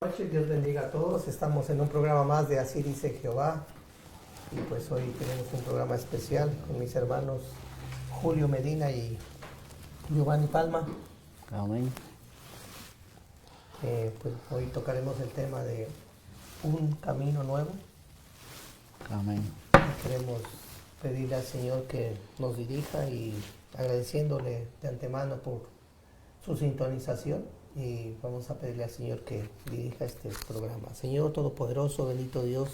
Noche, Dios bendiga a todos. Estamos en un programa más de Así dice Jehová. Y pues hoy tenemos un programa especial con mis hermanos Julio Medina y Giovanni Palma. Amén. Pues hoy tocaremos el tema de un camino nuevo. Amén. Queremos pedirle al Señor que nos dirija y agradeciéndole de antemano por su sintonización. Y vamos a pedirle al Señor que dirija este programa. Señor Todopoderoso, bendito Dios,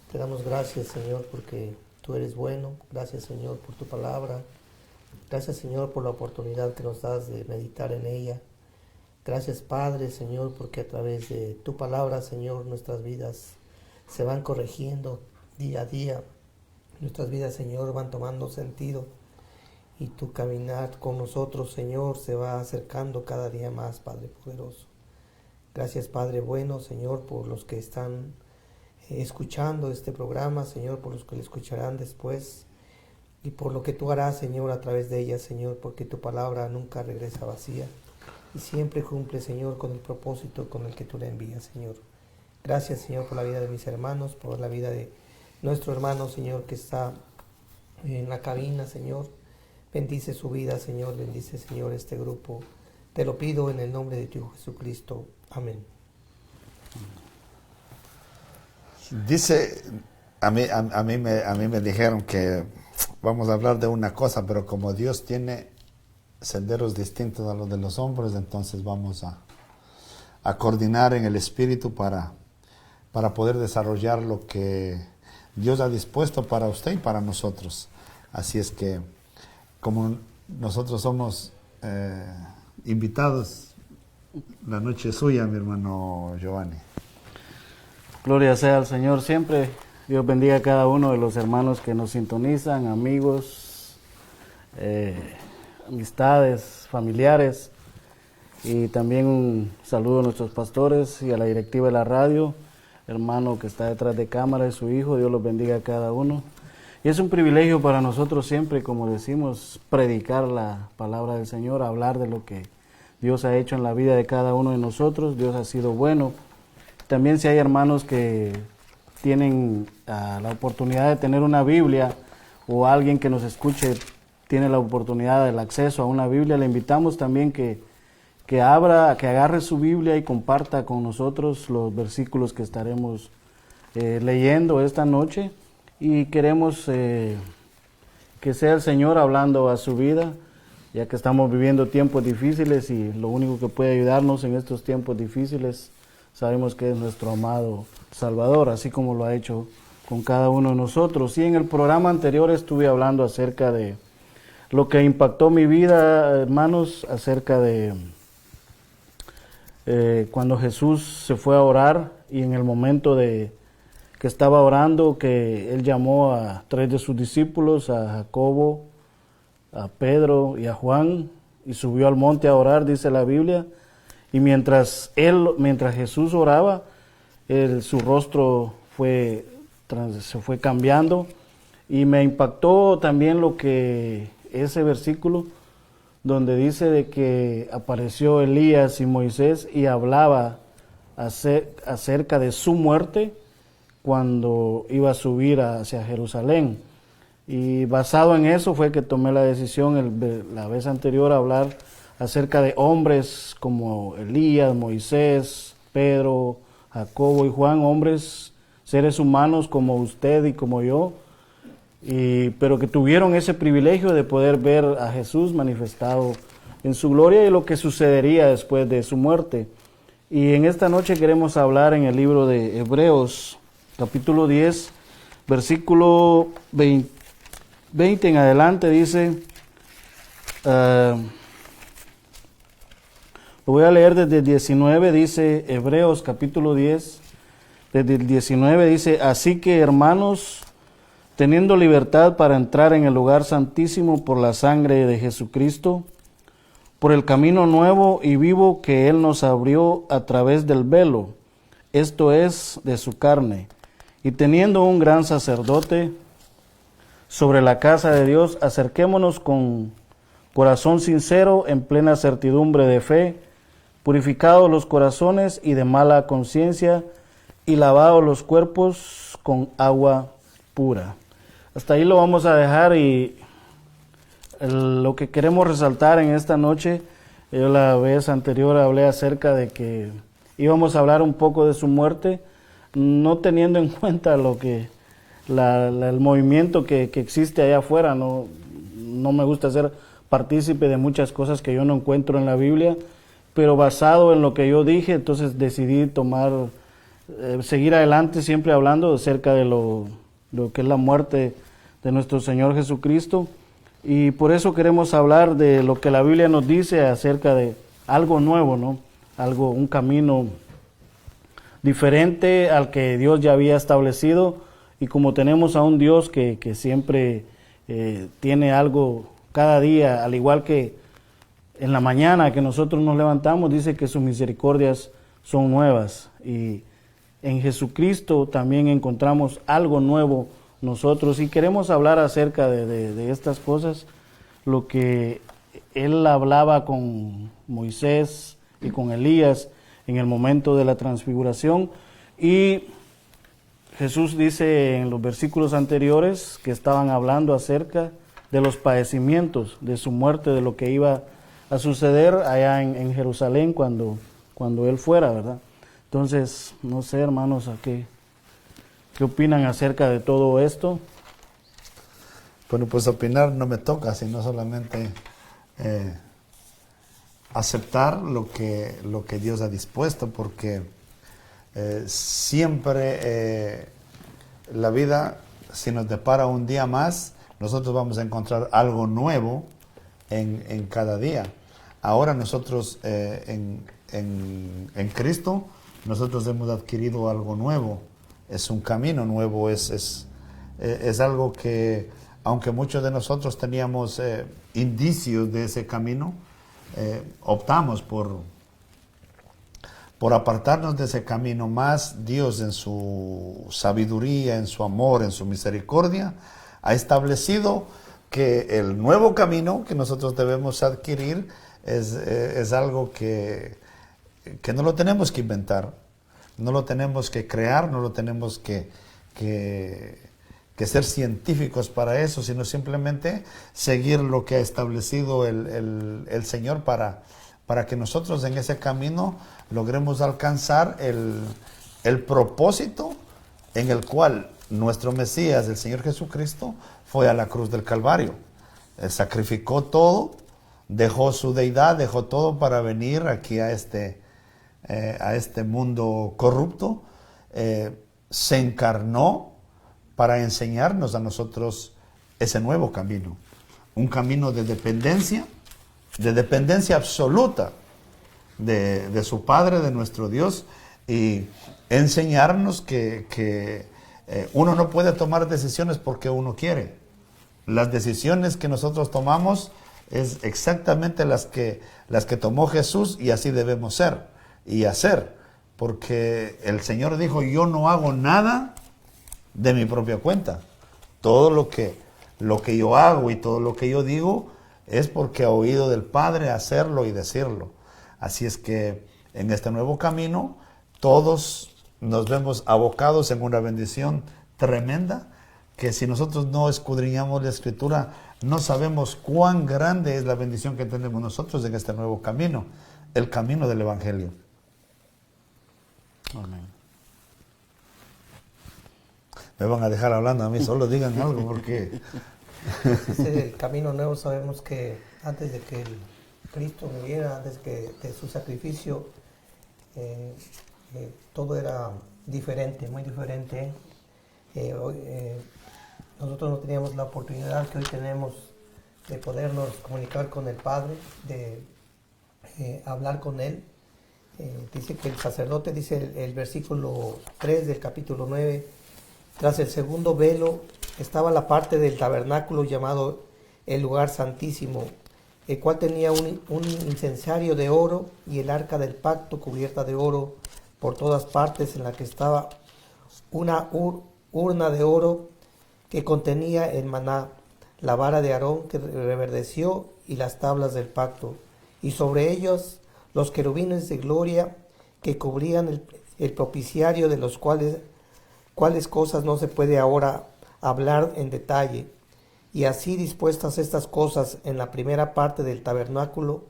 te damos gracias, Señor, porque tú eres bueno. Gracias, Señor, por tu palabra. Gracias, Señor, por la oportunidad que nos das de meditar en ella. Gracias, Padre, Señor, porque a través de tu palabra, Señor, nuestras vidas se van corrigiendo día a día. Nuestras vidas, Señor, van tomando sentido. Y tu caminar con nosotros, Señor, se va acercando cada día más, Padre poderoso. Gracias, Padre bueno, Señor, por los que están escuchando este programa, Señor, por los que lo escucharán después, y por lo que tú harás, Señor, a través de ella, Señor, porque tu palabra nunca regresa vacía, y siempre cumple, Señor, con el propósito con el que tú la envías, Señor. Gracias, Señor, por la vida de mis hermanos, por la vida de nuestro hermano, Señor, que está en la cabina, Señor. Bendice su vida, Señor, bendice, Señor, este grupo. Te lo pido en el nombre de tu Hijo Jesucristo. Amén. Dice, a mí me dijeron que vamos a hablar de una cosa, pero como Dios tiene senderos distintos a los de los hombres, entonces vamos a coordinar en el Espíritu para poder desarrollar lo que Dios ha dispuesto para usted y para nosotros. Así es que, como nosotros somos invitados, la noche es suya, mi hermano Giovanni. Gloria sea al Señor siempre. Dios bendiga a cada uno de los hermanos que nos sintonizan, amigos, amistades, familiares. Y también un saludo a nuestros pastores y a la directiva de la radio, hermano que está detrás de cámara y su hijo. Dios los bendiga a cada uno. Y es un privilegio para nosotros siempre, como decimos, predicar la palabra del Señor, hablar de lo que Dios ha hecho en la vida de cada uno de nosotros. Dios ha sido bueno. También si hay hermanos que tienen la oportunidad de tener una Biblia, o alguien que nos escuche tiene la oportunidad del acceso a una Biblia, le invitamos también que agarre su Biblia y comparta con nosotros los versículos que estaremos leyendo esta noche. Y queremos que sea el Señor hablando a su vida, ya que estamos viviendo tiempos difíciles, y lo único que puede ayudarnos en estos tiempos difíciles sabemos que es nuestro amado Salvador, así como lo ha hecho con cada uno de nosotros. Y en el programa anterior estuve hablando acerca de lo que impactó mi vida, hermanos, acerca de cuando Jesús se fue a orar, y en el momento de que estaba orando, que él llamó a 3 de sus discípulos, a Jacobo, a Pedro y a Juan, y subió al monte a orar, dice la Biblia. Y mientras Jesús oraba, su rostro se fue cambiando, y me impactó también ese versículo donde dice de que apareció Elías y Moisés y hablaba acerca de su muerte cuando iba a subir hacia Jerusalén. Y basado en eso fue que tomé la decisión la vez anterior a hablar acerca de hombres como Elías, Moisés, Pedro, Jacobo y Juan, hombres, seres humanos como usted y como yo, pero que tuvieron ese privilegio de poder ver a Jesús manifestado en su gloria y lo que sucedería después de su muerte. Y en esta noche queremos hablar en el libro de Hebreos, capítulo 10, versículo 20 en adelante, dice, lo voy a leer desde el 19, dice Hebreos capítulo 10, desde el 19 dice: así que, hermanos, teniendo libertad para entrar en el lugar santísimo por la sangre de Jesucristo, por el camino nuevo y vivo que Él nos abrió a través del velo, esto es, de su carne, y teniendo un gran sacerdote sobre la casa de Dios, acerquémonos con corazón sincero, en plena certidumbre de fe, purificados los corazones y de mala conciencia, y lavados los cuerpos con agua pura. Hasta ahí lo vamos a dejar, y lo que queremos resaltar en esta noche, yo la vez anterior hablé acerca de que íbamos a hablar un poco de su muerte, no teniendo en cuenta lo que el movimiento que existe allá afuera. No me gusta ser partícipe de muchas cosas que yo no encuentro en la Biblia, pero basado en lo que yo dije, entonces decidí seguir adelante, siempre hablando acerca de lo que es la muerte de nuestro Señor Jesucristo. Y por eso queremos hablar de lo que la Biblia nos dice acerca de algo nuevo, ¿no? Un camino diferente al que Dios ya había establecido. Y como tenemos a un Dios que siempre tiene algo cada día, al igual que en la mañana que nosotros nos levantamos, dice que sus misericordias son nuevas. Y en Jesucristo también encontramos algo nuevo nosotros, y queremos hablar acerca de estas cosas, lo que Él hablaba con Moisés y con Elías en el momento de la transfiguración. Y Jesús dice en los versículos anteriores que estaban hablando acerca de los padecimientos, de su muerte, de lo que iba a suceder allá en Jerusalén cuando Él fuera, ¿verdad? Entonces, no sé, hermanos, ¿qué opinan acerca de todo esto? Bueno, pues opinar no me toca, sino solamente aceptar lo que Dios ha dispuesto, porque siempre la vida, si nos depara un día más, nosotros vamos a encontrar algo nuevo en cada día. Ahora nosotros en Cristo, nosotros hemos adquirido algo nuevo. Es un camino nuevo, es algo que, aunque muchos de nosotros teníamos indicios de ese camino, optamos por apartarnos de ese camino. Más Dios, en su sabiduría, en su amor, en su misericordia, ha establecido que el nuevo camino que nosotros debemos adquirir es algo que no lo tenemos que inventar. No lo tenemos que crear, no lo tenemos que ser científicos para eso, sino simplemente seguir lo que ha establecido el Señor para que nosotros en ese camino logremos alcanzar el propósito en el cual nuestro Mesías, el Señor Jesucristo, fue a la cruz del Calvario. Él sacrificó todo, dejó su deidad, dejó todo para venir aquí a este mundo corrupto, se encarnó para enseñarnos a nosotros ese nuevo camino, un camino de dependencia absoluta de su Padre, de nuestro Dios, y enseñarnos que uno no puede tomar decisiones porque uno quiere. Las decisiones que nosotros tomamos es exactamente las que tomó Jesús, y así debemos ser y hacer, porque el Señor dijo: yo no hago nada de mi propia cuenta. Todo lo que yo hago y todo lo que yo digo es porque he oído del Padre hacerlo y decirlo. Así es que en este nuevo camino todos nos vemos abocados en una bendición tremenda, que si nosotros no escudriñamos la Escritura, no sabemos cuán grande es la bendición que tenemos nosotros en este nuevo camino, el camino del Evangelio. Amén. Me van a dejar hablando a mí, solo digan algo, porque Ese camino nuevo, sabemos que antes de que Cristo muriera, antes de su sacrificio, todo era diferente, muy diferente. Nosotros no teníamos la oportunidad que hoy tenemos de podernos comunicar con el Padre, de hablar con Él. Dice que el sacerdote, dice el versículo 3 del capítulo 9, tras el segundo velo estaba la parte del tabernáculo llamado el lugar santísimo, el cual tenía un incensario de oro y el arca del pacto cubierta de oro por todas partes, en la que estaba una urna de oro que contenía el maná, la vara de Aarón que reverdeció y las tablas del pacto, y sobre ellos los querubines de gloria que cubrían el propiciario, de los cuales cosas no se puede ahora hablar en detalle. Y así dispuestas estas cosas en la primera parte del tabernáculo,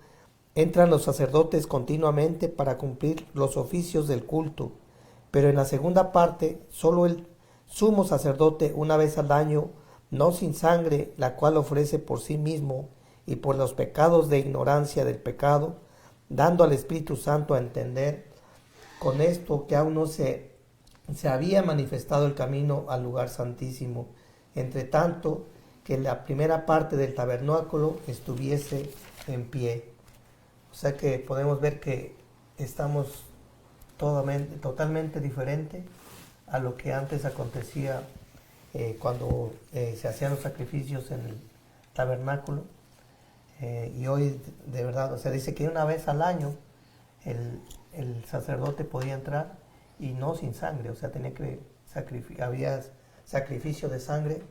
entran los sacerdotes continuamente para cumplir los oficios del culto, pero en la segunda parte solo el sumo sacerdote una vez al año, no sin sangre, la cual ofrece por sí mismo y por los pecados de ignorancia del pecado, dando al Espíritu Santo a entender con esto que aún no se había manifestado el camino al lugar santísimo, entre tanto que la primera parte del tabernáculo estuviese en pie. O sea que podemos ver que estamos totalmente diferente a lo que antes acontecía cuando se hacían los sacrificios en el tabernáculo. Y hoy, de verdad, o sea, dice que una vez al año el sacerdote podía entrar, y no sin sangre, o sea, había sacrificio de sangre.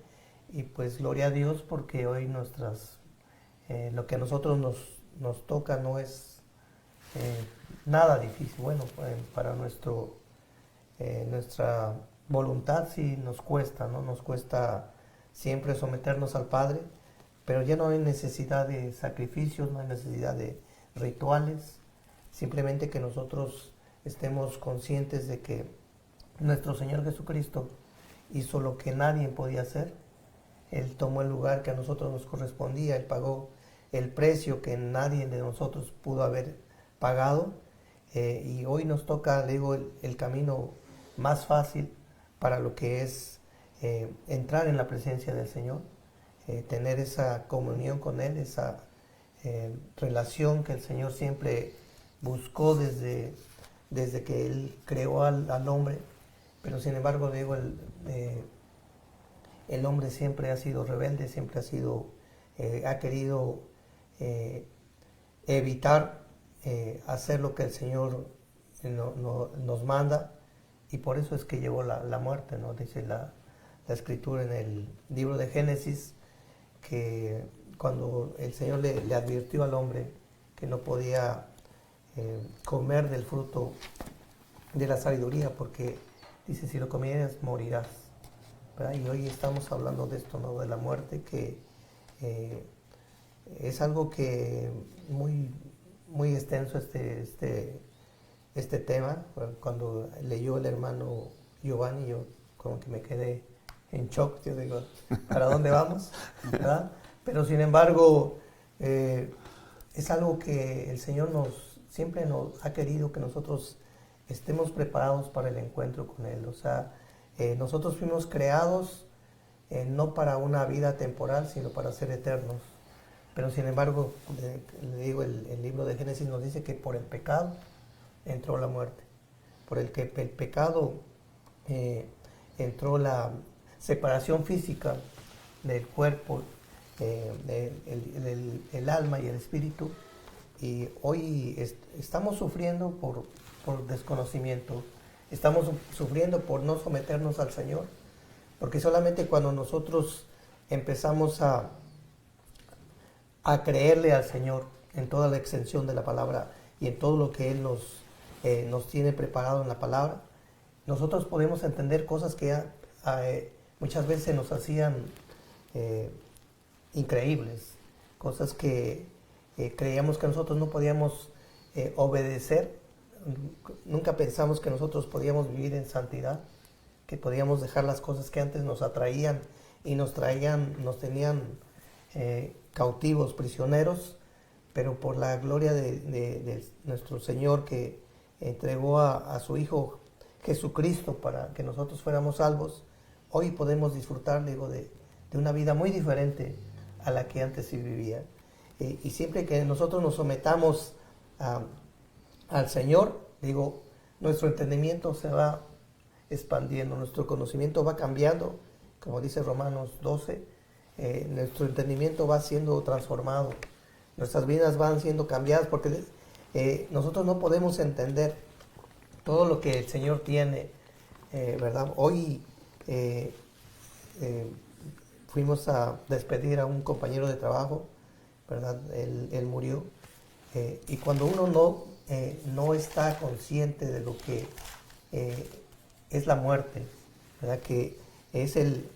Y pues gloria a Dios, porque hoy lo que a nosotros nos toca no es nada difícil. Bueno, para nuestra voluntad sí nos cuesta, ¿no? Nos cuesta siempre someternos al Padre, pero ya no hay necesidad de sacrificios, no hay necesidad de rituales, simplemente que nosotros estemos conscientes de que nuestro Señor Jesucristo hizo lo que nadie podía hacer. Él tomó el lugar que a nosotros nos correspondía, Él pagó el precio que nadie de nosotros pudo haber pagado, y hoy nos toca, digo, el camino más fácil para lo que es entrar en la presencia del Señor, tener esa comunión con Él, esa relación que el Señor siempre buscó desde que Él creó al hombre. Pero sin embargo, digo, el hombre siempre ha sido rebelde, siempre ha querido evitar hacer lo que el Señor nos manda, y por eso es que llegó la muerte, ¿no? Dice la Escritura en el libro de Génesis, que cuando el Señor le advirtió al hombre que no podía comer del fruto de la sabiduría, porque dice, si lo comieras morirás, ¿verdad? Y hoy estamos hablando de esto, ¿no? De la muerte, que es algo que muy extenso este tema. Cuando leyó el hermano Giovanni, yo como que me quedé en shock. Yo digo, ¿para dónde vamos? ¿Verdad? Pero sin embargo, es algo que el Señor siempre nos ha querido que nosotros estemos preparados para el encuentro con Él. O sea, nosotros fuimos creados no para una vida temporal, sino para ser eternos. Pero sin embargo, le digo, el libro de Génesis nos dice que por el pecado entró la muerte. Por el pecado entró la separación física del cuerpo, el alma y el espíritu. Y hoy estamos sufriendo por desconocimiento. Estamos sufriendo por no someternos al Señor. Porque solamente cuando nosotros empezamos a creerle al Señor en toda la extensión de la palabra y en todo lo que Él nos tiene preparado en la palabra, nosotros podemos entender cosas que muchas veces nos hacían increíbles, cosas que creíamos que nosotros no podíamos obedecer. Nunca pensamos que nosotros podíamos vivir en santidad, que podíamos dejar las cosas que antes nos atraían y nos tenían cautivos, prisioneros, pero por la gloria de nuestro Señor, que entregó a su Hijo Jesucristo para que nosotros fuéramos salvos, hoy podemos disfrutar, digo, de una vida muy diferente a la que antes se vivía. Y siempre que nosotros nos sometamos al Señor, digo, nuestro entendimiento se va expandiendo, nuestro conocimiento va cambiando, como dice Romanos 12, nuestro entendimiento va siendo transformado, nuestras vidas van siendo cambiadas, porque nosotros no podemos entender todo lo que el Señor tiene, ¿verdad? Hoy fuimos a despedir a un compañero de trabajo, ¿verdad? Él murió, y cuando uno no está consciente de lo que es la muerte, ¿verdad? Que es el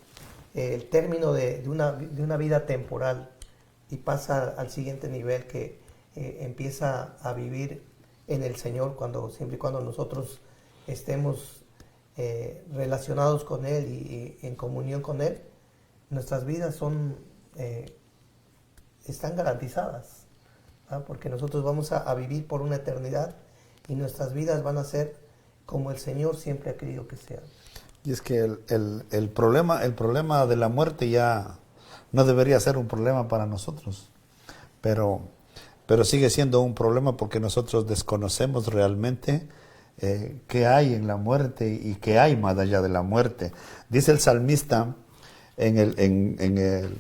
término de una vida temporal, y pasa al siguiente nivel, que empieza a vivir en el Señor siempre y cuando nosotros estemos relacionados con Él y en comunión con Él. Nuestras vidas están garantizadas, ¿verdad? Porque nosotros vamos a vivir por una eternidad, y nuestras vidas van a ser como el Señor siempre ha querido que sean. Y es que el problema de la muerte ya no debería ser un problema para nosotros, pero sigue siendo un problema porque nosotros desconocemos realmente qué hay en la muerte y qué hay más allá de la muerte. Dice el salmista en el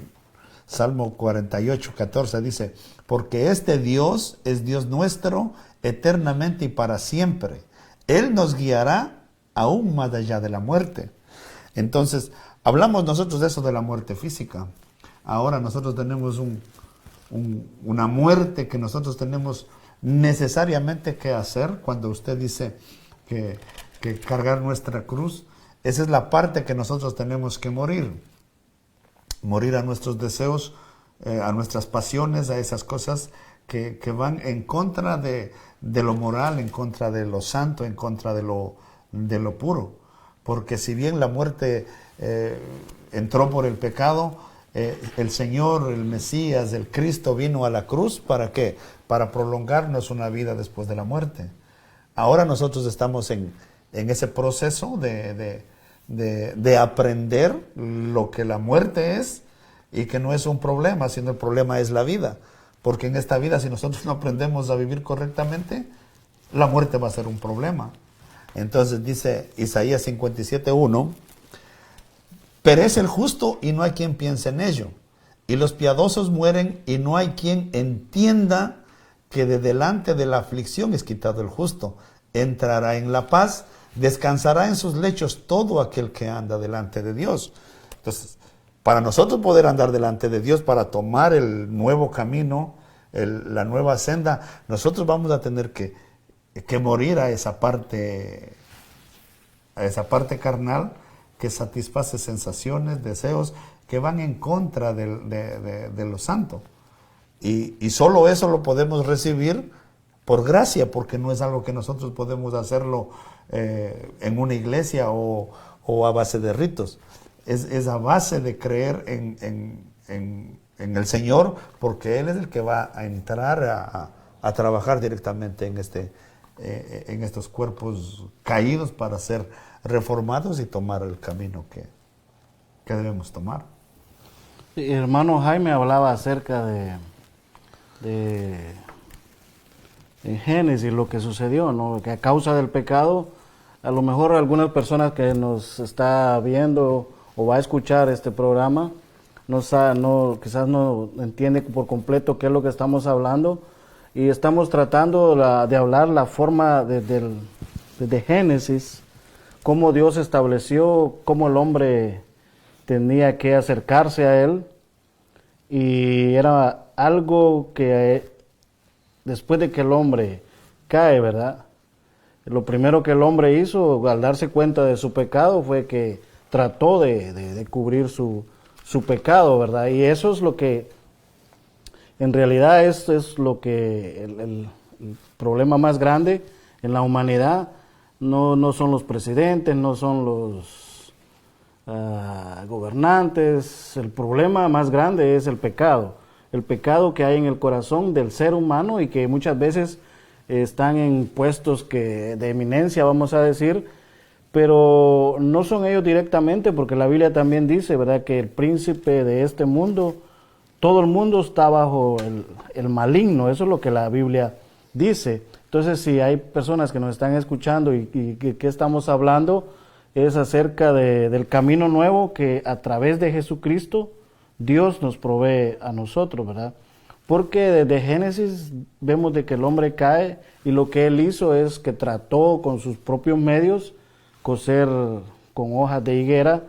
Salmo 48, 14, dice: porque este Dios es Dios nuestro eternamente y para siempre. Él nos guiará aún más allá de la muerte. Entonces, hablamos nosotros de eso, de la muerte física. Ahora nosotros tenemos una muerte que nosotros tenemos necesariamente que hacer. Cuando usted dice que cargar nuestra cruz, esa es la parte que nosotros tenemos que morir. Morir a nuestros deseos, a nuestras pasiones, a esas cosas que van en contra de lo moral, en contra de lo santo, en contra de lo puro. Porque si bien la muerte entró por el pecado, el Señor, el Mesías, el Cristo vino a la cruz, ¿para qué? Para prolongarnos una vida después de la muerte. Ahora nosotros estamos en ese proceso de aprender lo que la muerte es, y que no es un problema, sino el problema es la vida. Porque en esta vida, si nosotros no aprendemos a vivir correctamente, la muerte va a ser un problema. Entonces dice Isaías 57:1: perece el justo y no hay quien piense en ello, y los piadosos mueren y no hay quien entienda que de delante de la aflicción es quitado el justo. Entrará en la paz, descansará en sus lechos todo aquel que anda delante de Dios. Entonces, para nosotros poder andar delante de Dios, para tomar el nuevo camino, la nueva senda, nosotros vamos a tener que morir a esa parte carnal que satisface sensaciones, deseos que van en contra de lo santo. Y solo eso lo podemos recibir por gracia, porque no es algo que nosotros podemos hacerlo en una iglesia o a base de ritos. Es a base de creer en el Señor, porque Él es el que va a entrar a trabajar directamente en estos cuerpos caídos para ser reformados y tomar el camino que debemos tomar. Sí, hermano Jaime hablaba acerca en Génesis lo que sucedió, ¿no? Que a causa del pecado, a lo mejor algunas personas que nos está viendo o va a escuchar este programa quizás no entiende por completo qué es lo que estamos hablando, y estamos tratando de hablar la forma de Génesis, cómo Dios estableció cómo el hombre tenía que acercarse a Él, y era algo que después de que el hombre cae, ¿verdad? Lo primero que el hombre hizo al darse cuenta de su pecado fue que trató de cubrir su pecado, ¿verdad? Y eso es lo que, en realidad, esto es lo que el problema más grande en la humanidad. No son los presidentes, no son los gobernantes. El problema más grande es el pecado que hay en el corazón del ser humano, y que muchas veces están en puestos de eminencia, vamos a decir, pero no son ellos directamente, porque la Biblia también dice, ¿verdad?, que el príncipe de este mundo, todo el mundo está bajo el maligno. Eso es lo que la Biblia dice. Entonces, si hay personas que nos están escuchando y que estamos hablando, es acerca del camino nuevo que a través de Jesucristo Dios nos provee a nosotros, ¿verdad? Porque desde Génesis vemos de que el hombre cae, y lo que él hizo es que trató con sus propios medios coser con hojas de higuera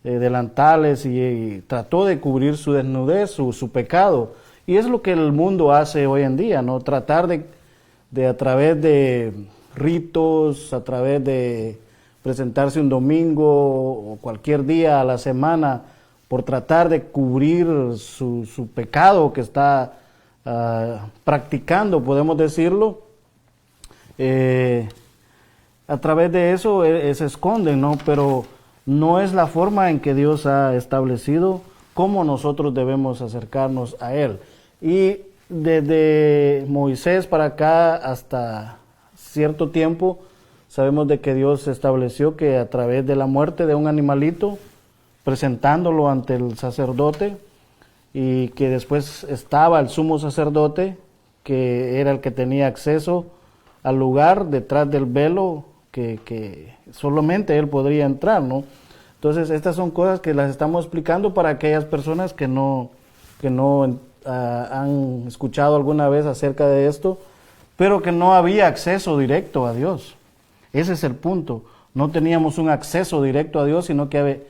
delantales, y trató de cubrir su desnudez, su pecado. Y es lo que el mundo hace hoy en día, ¿no? Tratar de a través de ritos, a través de presentarse un domingo o cualquier día a la semana por tratar de cubrir su pecado que está practicando, podemos decirlo, a través de eso se esconden, ¿no? Pero no es la forma en que Dios ha establecido cómo nosotros debemos acercarnos a Él. Y desde Moisés para acá hasta cierto tiempo, sabemos de que Dios estableció que a través de la muerte de un animalito, presentándolo ante el sacerdote, y que después estaba el sumo sacerdote, que era el que tenía acceso al lugar detrás del velo, que solamente él podría entrar, ¿no? Entonces, estas son cosas que las estamos explicando para aquellas personas que no han escuchado alguna vez acerca de esto, pero que no había acceso directo a Dios. Ese es el punto. No teníamos un acceso directo a Dios, sino que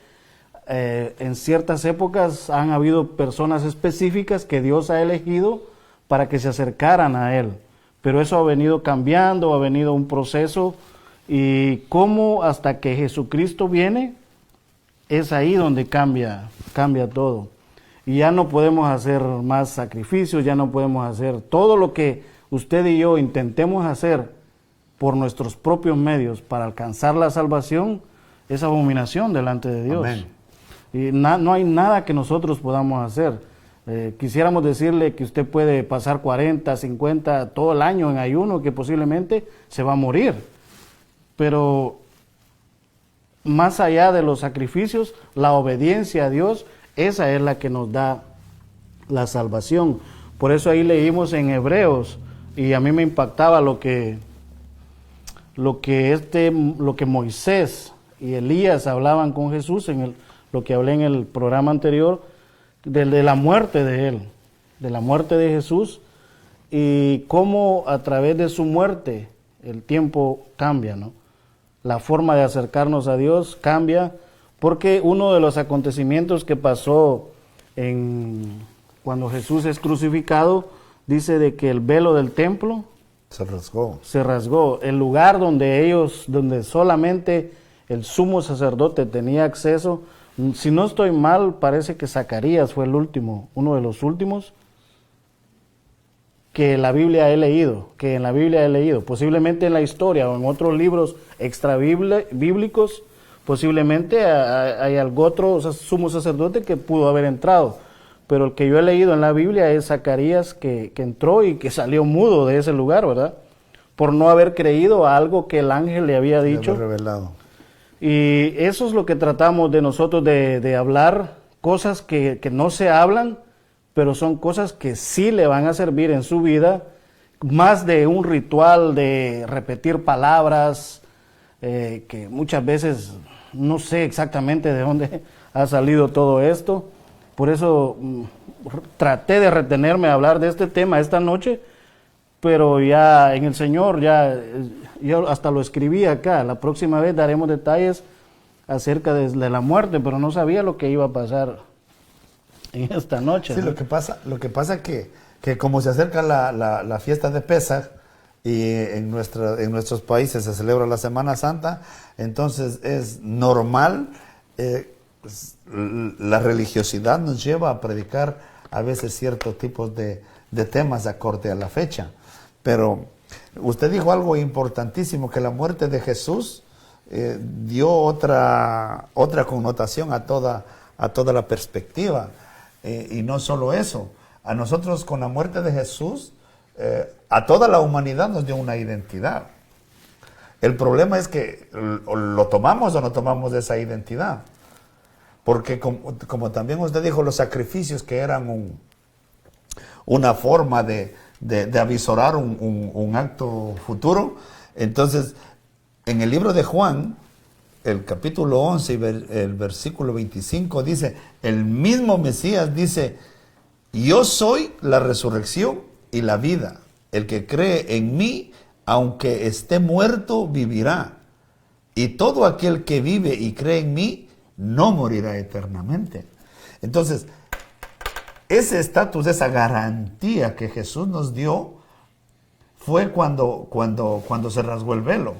en ciertas épocas han habido personas específicas que Dios ha elegido para que se acercaran a Él. Pero eso ha venido cambiando, ha venido un proceso, y cómo hasta que Jesucristo viene, es ahí donde cambia todo. Y ya no podemos hacer más sacrificios, ya no podemos hacer todo lo que usted y yo intentemos hacer por nuestros propios medios para alcanzar la salvación, es abominación delante de Dios. Amén. Y no hay nada que nosotros podamos hacer. Quisiéramos decirle que usted puede pasar 40, 50, todo el año en ayuno, que posiblemente se va a morir. Pero más allá de los sacrificios, la obediencia a Dios, esa es la que nos da la salvación. Por eso ahí leímos en Hebreos, y a mí me impactaba lo que Moisés y Elías hablaban con Jesús, lo que hablé en el programa anterior, de la muerte de él, de la muerte de Jesús, y cómo a través de su muerte el tiempo cambia, ¿no? La forma de acercarnos a Dios cambia, porque uno de los acontecimientos que pasó cuando Jesús es crucificado, dice de que el velo del templo se rasgó. El lugar donde solamente el sumo sacerdote tenía acceso. Si no estoy mal, parece que Zacarías fue uno de los últimos que en la Biblia he leído, posiblemente en la historia o en otros libros extra bíblicos, posiblemente hay algún otro sumo sacerdote que pudo haber entrado, pero el que yo he leído en la Biblia es Zacarías, que entró y que salió mudo de ese lugar, ¿verdad? Por no haber creído a algo que el ángel le había dicho. Le había revelado. Y eso es lo que tratamos de nosotros de hablar, cosas que no se hablan, pero son cosas que sí le van a servir en su vida, más de un ritual de repetir palabras, que muchas veces no sé exactamente de dónde ha salido todo esto. Por eso traté de retenerme a hablar de este tema esta noche, pero ya en el Señor, yo hasta lo escribí acá. La próxima vez daremos detalles acerca de la muerte, pero no sabía lo que iba a pasar en esta noche. Sí, ¿no? lo que pasa que como se acerca la fiesta de Pesaj, y en nuestros países se celebra la Semana Santa, entonces es normal, la religiosidad nos lleva a predicar a veces ciertos tipos de temas acorde a la fecha. Pero usted dijo algo importantísimo, que la muerte de Jesús dio otra connotación a toda la perspectiva. Y no solo eso, a nosotros con la muerte de Jesús, a toda la humanidad nos dio una identidad. El problema es que lo tomamos o no tomamos esa identidad. Porque como también usted dijo, los sacrificios que eran una forma de avisorar un acto futuro. Entonces, en el libro de Juan, el capítulo 11 y el versículo 25 dice, el mismo Mesías dice, yo soy la resurrección y la vida. El que cree en mí, aunque esté muerto, vivirá. Y todo aquel que vive y cree en mí, no morirá eternamente. Entonces, ese estatus, esa garantía que Jesús nos dio, fue cuando se rasgó el velo.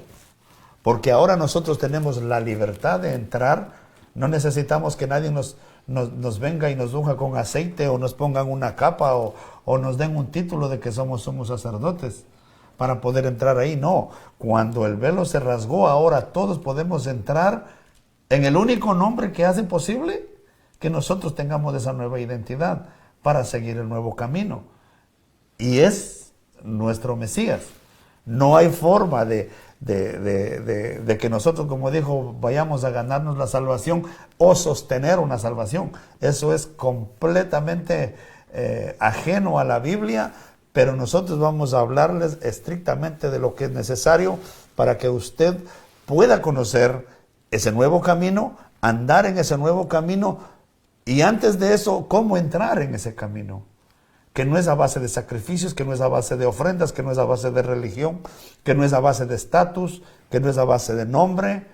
Porque ahora nosotros tenemos la libertad de entrar, no necesitamos que nadie nos venga y nos unja con aceite o nos pongan una capa o nos den un título de que somos sacerdotes para poder entrar ahí. No, cuando el velo se rasgó, ahora todos podemos entrar en el único nombre que hace posible que nosotros tengamos esa nueva identidad para seguir el nuevo camino. Y es nuestro Mesías. No hay forma de que nosotros, como dijo, vayamos a ganarnos la salvación o sostener una salvación. Eso es completamente ajeno a la Biblia, pero nosotros vamos a hablarles estrictamente de lo que es necesario para que usted pueda conocer ese nuevo camino, andar en ese nuevo camino y antes de eso, cómo entrar en ese camino. Que no es a base de sacrificios, que no es a base de ofrendas, que no es a base de religión, que no es a base de estatus, que no es a base de nombre.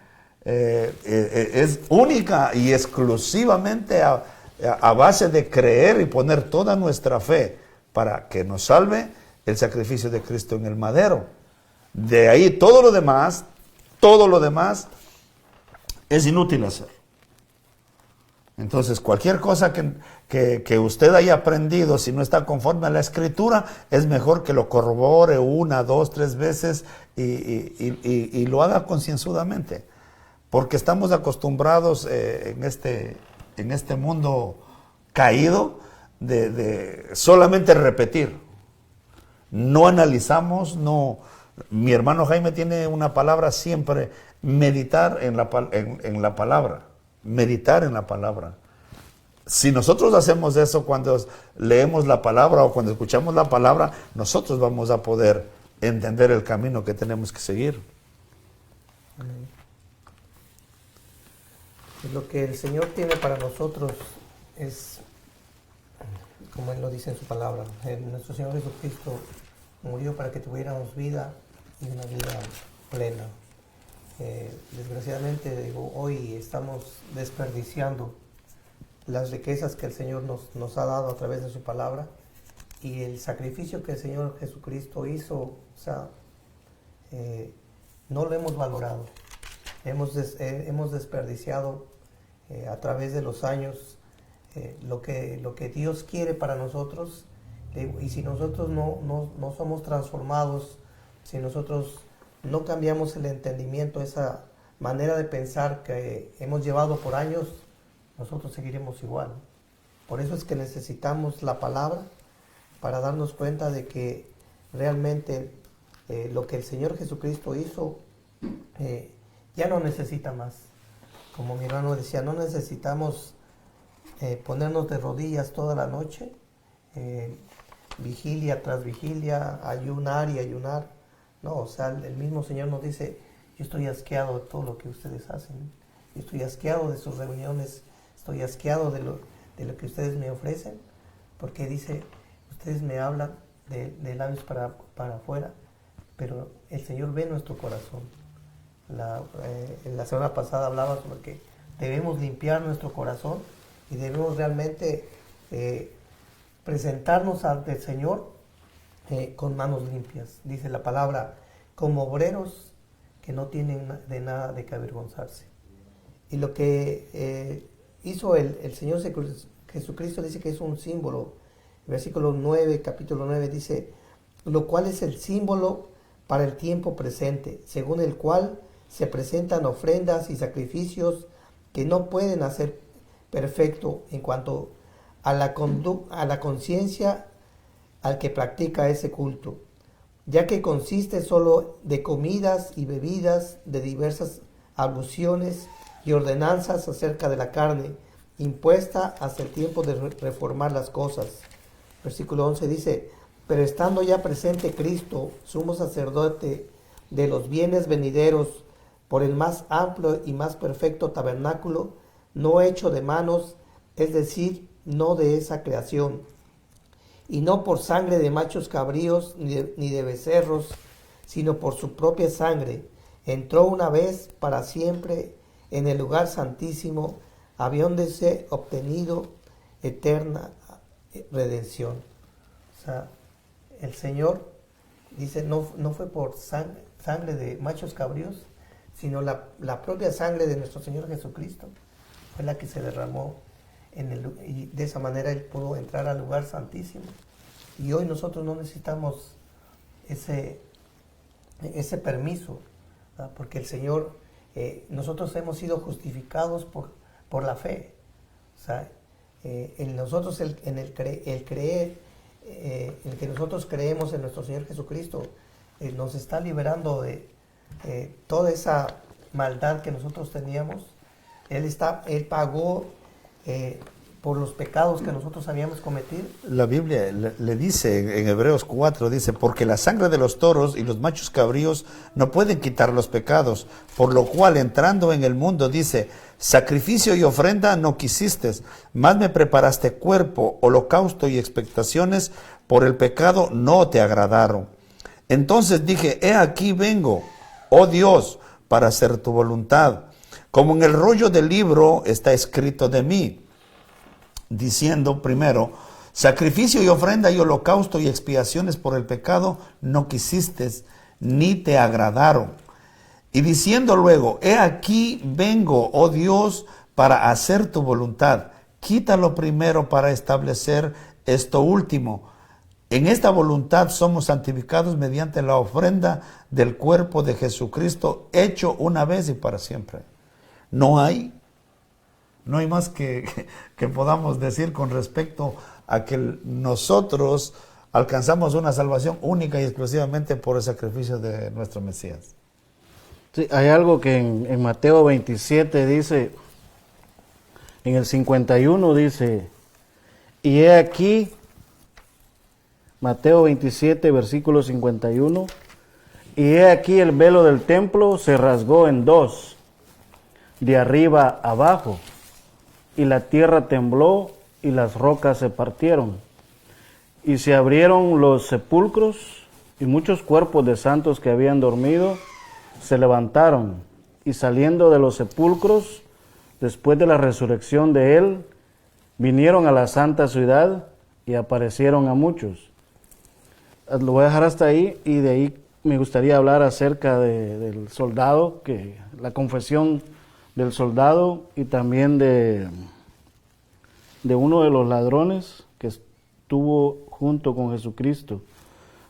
Es única y exclusivamente a base de creer y poner toda nuestra fe para que nos salve el sacrificio de Cristo en el madero. De ahí todo lo demás es inútil hacer. Entonces, cualquier cosa que usted haya aprendido, si no está conforme a la Escritura, es mejor que lo corrobore 1, 2, 3 veces y lo haga concienzudamente. Porque estamos acostumbrados en este mundo caído de solamente repetir. No analizamos, no. Mi hermano Jaime tiene una palabra siempre, meditar en la palabra. Meditar en la palabra. Si nosotros hacemos eso cuando leemos la palabra o cuando escuchamos la palabra, nosotros vamos a poder entender el camino que tenemos que seguir. Amén. Lo que el Señor tiene para nosotros es, como Él lo dice en su palabra, nuestro Señor Jesucristo murió para que tuviéramos vida y una vida plena. Desgraciadamente, hoy estamos desperdiciando las riquezas que el Señor nos ha dado a través de su palabra y el sacrificio que el Señor Jesucristo hizo, no lo hemos valorado. Hemos desperdiciado a través de los años lo que Dios quiere para nosotros, y si nosotros no somos transformados, si nosotros no cambiamos el entendimiento, esa manera de pensar que hemos llevado por años, nosotros seguiremos igual. Por eso es que necesitamos la palabra para darnos cuenta de que realmente lo que el Señor Jesucristo hizo ya no necesita más. Como mi hermano decía, no necesitamos ponernos de rodillas toda la noche, vigilia tras vigilia, ayunar y ayunar. No, el mismo Señor nos dice, yo estoy asqueado de todo lo que ustedes hacen. Yo estoy asqueado de sus reuniones, estoy asqueado de lo que ustedes me ofrecen, porque dice, ustedes me hablan de labios para afuera, pero el Señor ve nuestro corazón. En la semana pasada hablaba sobre que debemos limpiar nuestro corazón y debemos realmente presentarnos ante el Señor con manos limpias. Dice la palabra, como obreros que no tienen de nada de que avergonzarse. Y lo que hizo el Señor Jesucristo dice que es un símbolo. Versículo 9, capítulo 9 dice, lo cual es el símbolo para el tiempo presente, según el cual se presentan ofrendas y sacrificios que no pueden hacer perfecto en cuanto a la conciencia al que practica ese culto, ya que consiste solo de comidas y bebidas, de diversas alusiones y ordenanzas acerca de la carne, impuesta hasta el tiempo de reformar las cosas. Versículo 11 dice, pero estando ya presente Cristo, sumo sacerdote de los bienes venideros, por el más amplio y más perfecto tabernáculo, no hecho de manos, es decir, no de esa creación, y no por sangre de machos cabríos ni de becerros, sino por su propia sangre, entró una vez para siempre en el lugar santísimo, habiéndose obtenido eterna redención. O sea, el Señor dice, no fue por sangre de machos cabríos, sino la propia sangre de nuestro Señor Jesucristo fue la que se derramó y de esa manera Él pudo entrar al lugar santísimo. Y hoy nosotros no necesitamos ese permiso, ¿verdad? Porque el Señor, nosotros hemos sido justificados por la fe. O sea, en nosotros el creer, el que nosotros creemos en nuestro Señor Jesucristo, nos está liberando de toda esa maldad que nosotros teníamos. Él pagó por los pecados que nosotros habíamos cometido. La Biblia le dice en Hebreos 4, dice, porque la sangre de los toros y los machos cabríos no pueden quitar los pecados, por lo cual entrando en el mundo dice, sacrificio y ofrenda no quisiste, más me preparaste cuerpo, holocausto y expectaciones, por el pecado no te agradaron. Entonces dije, he aquí vengo, oh Dios, para hacer tu voluntad. Como en el rollo del libro está escrito de mí, diciendo primero, sacrificio y ofrenda y holocausto y expiaciones por el pecado no quisiste, ni te agradaron. Y diciendo luego, he aquí vengo, oh Dios, para hacer tu voluntad. Quítalo primero para establecer esto último. En esta voluntad somos santificados mediante la ofrenda del cuerpo de Jesucristo, hecho una vez y para siempre. No hay más que podamos decir con respecto a que nosotros alcanzamos una salvación única y exclusivamente por el sacrificio de nuestro Mesías. Sí, hay algo que en Mateo 27 dice, en el 51 dice, y he aquí, Mateo 27, versículo 51, y he aquí el velo del templo se rasgó en dos, de arriba abajo, y la tierra tembló y las rocas se partieron, y se abrieron los sepulcros, y muchos cuerpos de santos que habían dormido se levantaron, y saliendo de los sepulcros, después de la resurrección de él, vinieron a la santa ciudad y aparecieron a muchos. Lo voy a dejar hasta ahí, y de ahí me gustaría hablar acerca del soldado, que la confesión del soldado, y también de uno de los ladrones que estuvo junto con Jesucristo.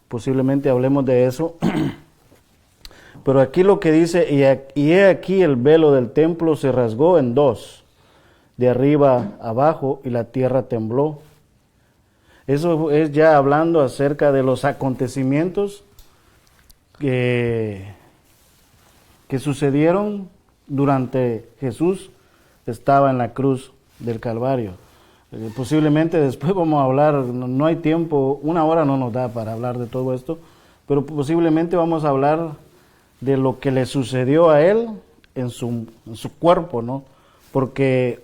Posiblemente hablemos de eso. Pero aquí lo que dice, y he aquí el velo del templo se rasgó en dos, de arriba abajo, y la tierra tembló. Eso es ya hablando acerca de los acontecimientos que sucedieron durante Jesús estaba en la cruz del Calvario. Posiblemente después vamos a hablar, no hay tiempo, una hora no nos da para hablar de todo esto, pero posiblemente vamos a hablar de lo que le sucedió a él en su cuerpo, ¿no? Porque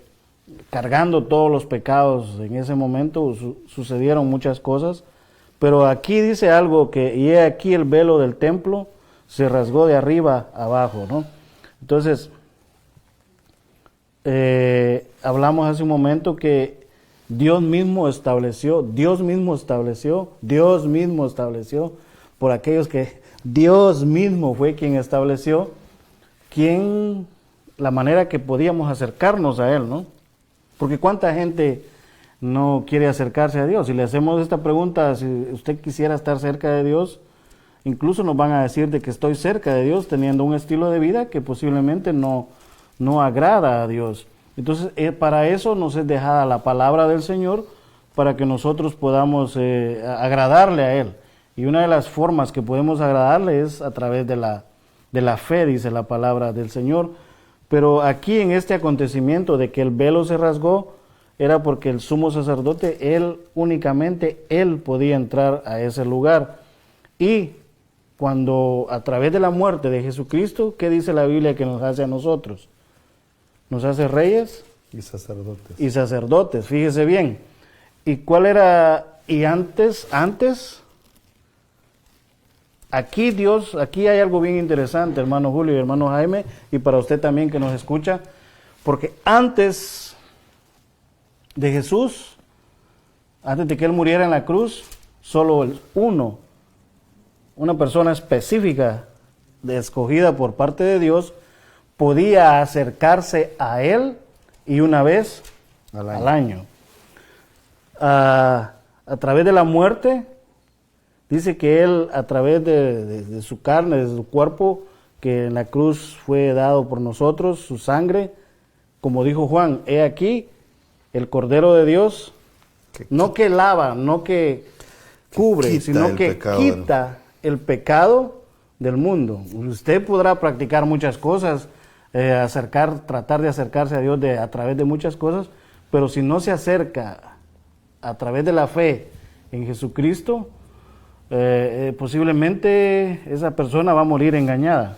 cargando todos los pecados en ese momento sucedieron muchas cosas, pero aquí dice algo que, y he aquí el velo del templo se rasgó de arriba abajo, ¿no? Entonces, hablamos hace un momento que Dios mismo estableció por aquellos que Dios mismo fue quien estableció la manera que podíamos acercarnos a Él, ¿no? Porque cuánta gente no quiere acercarse a Dios. Si le hacemos esta pregunta, si usted quisiera estar cerca de Dios, incluso nos van a decir de que estoy cerca de Dios teniendo un estilo de vida que posiblemente no agrada a Dios. Entonces, para eso nos es dejada la palabra del Señor, para que nosotros podamos agradarle a Él. Y una de las formas que podemos agradarle es a través de la fe, dice la palabra del Señor. Pero aquí en este acontecimiento de que el velo se rasgó, era porque el sumo sacerdote, únicamente él podía entrar a ese lugar. Y cuando a través de la muerte de Jesucristo, ¿qué dice la Biblia que nos hace a nosotros? Nos hace reyes y sacerdotes. Y sacerdotes, fíjese bien. ¿Y cuál era? Y antes, aquí hay algo bien interesante, hermano Julio y hermano Jaime, y para usted también que nos escucha, porque antes de Jesús, antes de que Él muriera en la cruz, solo uno una persona específica, escogida por parte de Dios, podía acercarse a Él y una vez al año. A través de la muerte, dice que Él, a través de su carne, de su cuerpo, que en la cruz fue dado por nosotros, su sangre, como dijo Juan, he aquí el Cordero de Dios, no que lava, no que cubre, sino que quita el pecado del mundo. Usted podrá practicar muchas cosas, tratar de acercarse a Dios a través de muchas cosas, pero si no se acerca a través de la fe en Jesucristo, posiblemente esa persona va a morir engañada.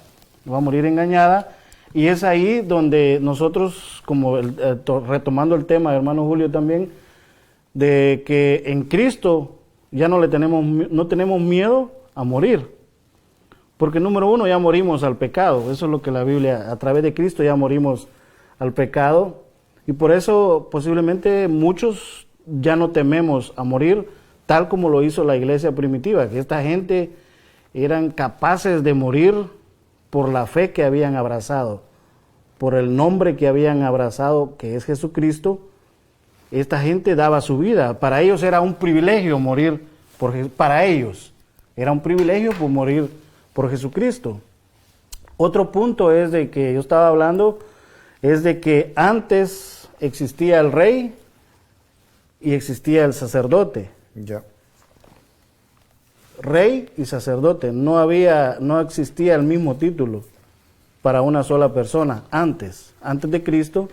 Y es ahí donde nosotros, como retomando el tema, hermano Julio, también, de que en Cristo ya no tenemos miedo a morir. Porque número uno, ya morimos al pecado. Eso es lo que la Biblia, a través de Cristo ya morimos al pecado. Y por eso posiblemente muchos ya no tememos a morir, tal como lo hizo la iglesia primitiva, que esta gente eran capaces de morir por la fe que habían abrazado, por el nombre que habían abrazado, que es Jesucristo. Esta gente daba su vida. Para ellos era un privilegio morir, para ellos era un privilegio por morir por Jesucristo. Otro punto es de que yo estaba hablando, es de que antes existía el rey y existía el sacerdote. Ya. Rey y sacerdote, no existía el mismo título para una sola persona. Antes de Cristo,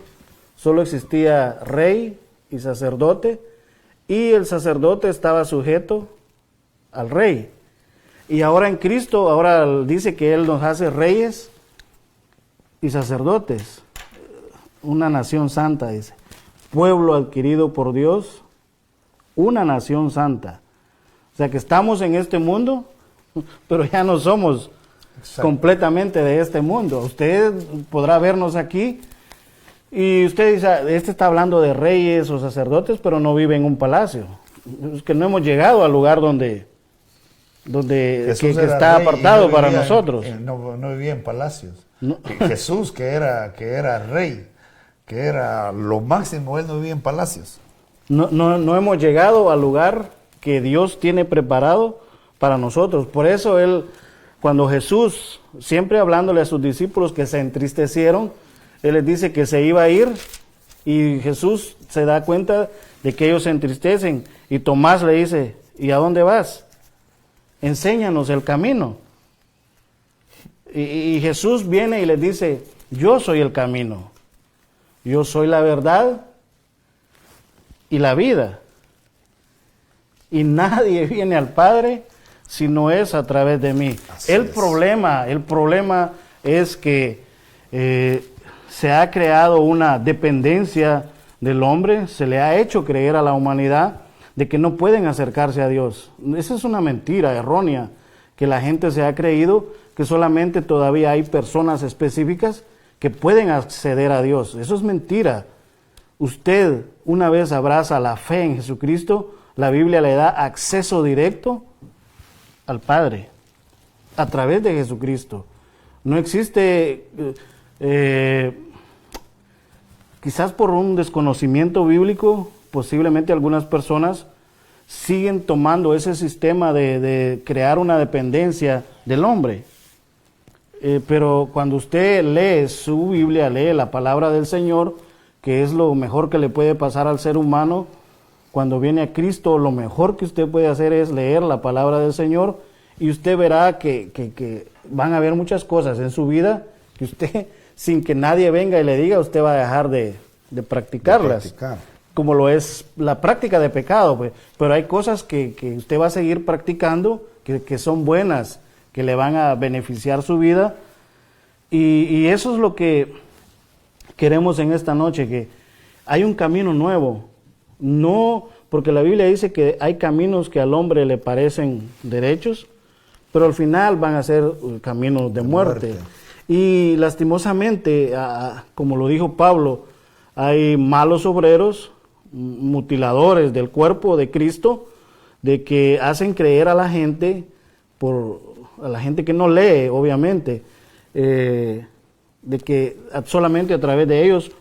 solo existía rey y sacerdote, y el sacerdote estaba sujeto al rey. Y ahora en Cristo, ahora dice que Él nos hace reyes y sacerdotes, una nación santa, dice, pueblo adquirido por Dios, una nación santa. O sea que estamos en este mundo, pero ya no somos completamente de este mundo. Usted podrá vernos aquí y usted dice, este está hablando de reyes o sacerdotes, pero no vive en un palacio. Es que no hemos llegado al lugar donde que está apartado para nosotros. No vivía en palacios. No. Jesús, que era rey, que era lo máximo, Él no vivía en palacios. No hemos llegado al lugar que Dios tiene preparado para nosotros. Por eso cuando Jesús, siempre hablándole a sus discípulos que se entristecieron, Él les dice que se iba a ir, y Jesús se da cuenta de que ellos se entristecen, y Tomás le dice, ¿y a dónde vas? Enséñanos el camino. Y Jesús viene y les dice, yo soy el camino, yo soy la verdad y la vida. Y nadie viene al Padre si no es a través de mí. El problema es que se ha creado una dependencia del hombre, se le ha hecho creer a la humanidad de que no pueden acercarse a Dios. Esa es una mentira errónea que la gente se ha creído, que solamente todavía hay personas específicas que pueden acceder a Dios. Eso es mentira. Usted, una vez abraza la fe en Jesucristo, la Biblia le da acceso directo al Padre a través de Jesucristo. No existe, quizás por un desconocimiento bíblico, posiblemente algunas personas siguen tomando ese sistema de crear una dependencia del hombre. Pero cuando usted lee su Biblia, lee la palabra del Señor, que es lo mejor que le puede pasar al ser humano, cuando viene a Cristo, lo mejor que usted puede hacer es leer la palabra del Señor, y usted verá que van a haber muchas cosas en su vida que usted, sin que nadie venga y le diga, usted va a dejar de practicarlas. Como lo es la práctica de pecado, pues. Pero hay cosas que usted va a seguir practicando, que son buenas, que le van a beneficiar su vida. Y eso es lo que queremos en esta noche, que hay un camino nuevo. No, porque la Biblia dice que hay caminos que al hombre le parecen derechos, pero al final van a ser caminos de muerte. Y lastimosamente, como lo dijo Pablo, hay malos obreros, mutiladores del cuerpo de Cristo, de que hacen creer a la gente a la gente que no lee, obviamente, de que solamente a través de ellos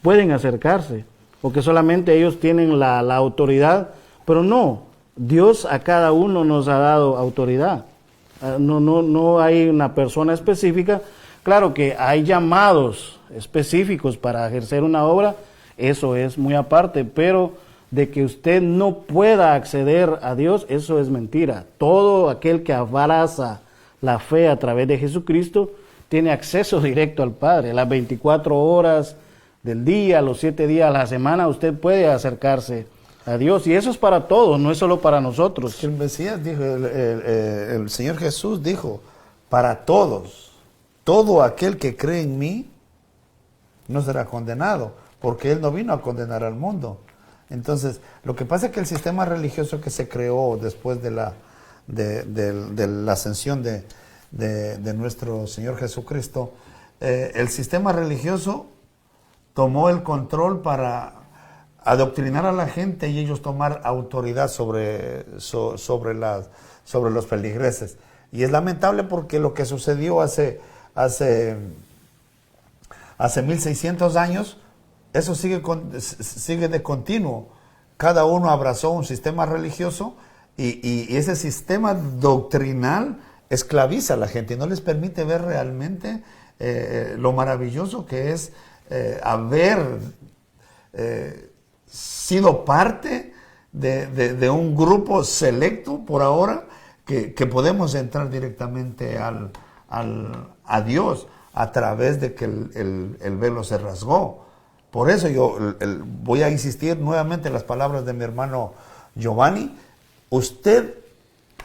pueden acercarse, o que solamente ellos tienen la autoridad, pero no, Dios a cada uno nos ha dado autoridad. No hay una persona específica. Claro que hay llamados específicos para ejercer una obra, eso es muy aparte, pero de que usted no pueda acceder a Dios, eso es mentira. Todo aquel que abraza la fe a través de Jesucristo tiene acceso directo al Padre. Las 24 horas del día, los 7 días a la semana, usted puede acercarse a Dios. Y eso es para todos, no es solo para nosotros. El Mesías dijo, el Señor Jesús dijo, para todos, todo aquel que cree en mí no será condenado, porque Él no vino a condenar al mundo. Entonces, lo que pasa es que el sistema religioso que se creó después de la ascensión de nuestro Señor Jesucristo, el sistema religioso tomó el control para adoctrinar a la gente y ellos tomar autoridad sobre los feligreses. Y es lamentable porque lo que sucedió hace 1600 años, eso sigue de continuo. Cada uno abrazó un sistema religioso y ese sistema doctrinal esclaviza a la gente y no les permite ver realmente lo maravilloso que es haber sido parte de un grupo selecto por ahora que podemos entrar directamente a Dios a través de que el velo se rasgó. Por eso yo voy a insistir nuevamente en las palabras de mi hermano Giovanni. Usted